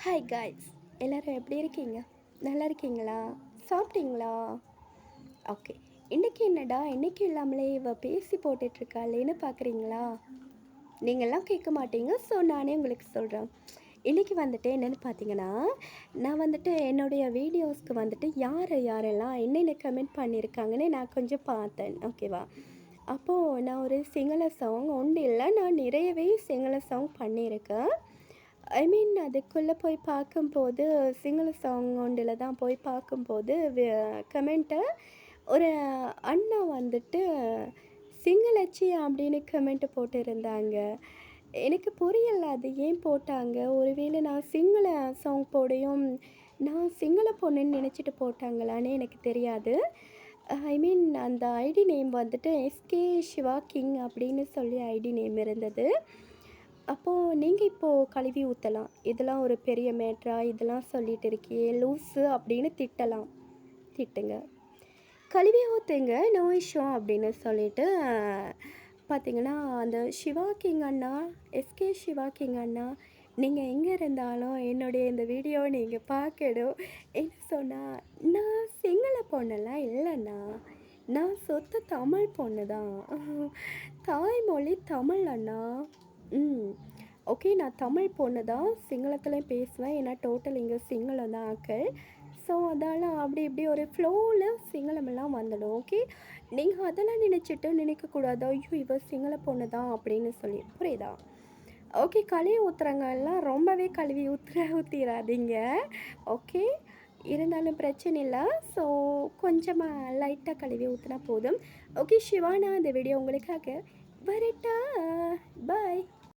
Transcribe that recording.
Hi guys, எல்லோரும் எப்படி இருக்கீங்க? நல்லா இருக்கீங்களா? சாப்பிட்டீங்களா? ஓகே. இன்றைக்கி என்னடா இன்றைக்கி இல்லாமலே இவ பேசி போட்டுட்ருக்காளேன்னு பார்க்குறீங்களா? நீங்கள்லாம் கேட்க மாட்டீங்க. ஸோ நானே உங்களுக்கு சொல்கிறேன். இன்றைக்கி வந்துட்டு என்னென்னு பார்த்தீங்கன்னா, நான் வந்துட்டு என்னுடைய வீடியோஸ்க்கு வந்துட்டு யார் யாரெல்லாம் என்னென்ன கமெண்ட் பண்ணியிருக்காங்கன்னு நான் கொஞ்சம் பார்த்தேன். ஓகேவா? அப்போது நான் ஒரு சிங்கள சாங் ஒன்று இல்லை, நான் நிறையவே சிங்கள சாங் பண்ணியிருக்கேன். ஐ மீன் அதுக்குள்ளே போய் பார்க்கும்போது சிங்கள சாங் ஒன்றில் தான் போய் பார்க்கும்போது கமெண்ட்டை ஒரு அண்ணா வந்துட்டு சிங்களச்சி அப்படின்னு கமெண்ட் போட்டிருந்தாங்க. எனக்கு புரியல அது ஏன் போட்டாங்க. ஒருவேளை நான் சிங்கள சாங் போடையும் நான் சிங்கள பொண்ணுன்னு நினச்சிட்டு போட்டாங்களான்னு எனக்கு தெரியாது. ஐ மீன் அந்த ஐடி நேம் வந்துட்டு எஸ்கே சிவா கிங் அப்படின்னு சொல்லி ஐடி நேம் இருந்தது. அப்போது நீங்கள் இப்போது கழுவி ஊற்றலாம், இதெல்லாம் ஒரு பெரிய மேட்ரா, இதெல்லாம் சொல்லிட்டு இருக்கியே லூஸு அப்படின்னு திட்டலாம். திட்டுங்க, கழுவி ஊற்றுங்க, நோ இஷ்யூ அப்படின்னு சொல்லிட்டு பார்த்தீங்கன்னா, அந்த சிவா கிங் அண்ணா, எஸ்கே சிவா கிங் அண்ணா, நீங்கள் எங்கே இருந்தாலும் என்னுடைய இந்த வீடியோவை நீங்கள் பார்க்கணும். என்ன சொன்னால், நான் சிங்கள பொண்ணெல்லாம் இல்லைண்ணா, நான் சொத்த தமிழ் பொண்ணு தான். தாய்மொழி தமிழ் அண்ணா. ஓகே, நான் தமிழ் பொண்ணு தான், சிங்களத்துலேயும் பேசுவேன். ஏன்னா டோட்டல் இங்கே சிங்களம் தான் ஆக்கள். ஸோ அதால் அப்படி இப்படி ஒரு ஃப்ளோவில் சிங்களமெல்லாம் வந்துடும். ஓகே, நீங்கள் அதெல்லாம் நினைக்கக்கூடாது, ஐயோ இவ சிங்கள பொண்ணு தான் அப்படின்னு சொல்லி. புரியுதா? ஓகே, கழுவி ஊற்றுறவங்கெல்லாம் ரொம்பவே கழுவி ஊற்றிடாதீங்க. ஓகே, இருந்தாலும் பிரச்சனை இல்லை. ஸோ கொஞ்சமாக லைட்டாக கழுவி ஊற்றினா போதும். ஓகே சிவானா, இந்த வீடியோ உங்களுக்காக வரட்டா? பாய்.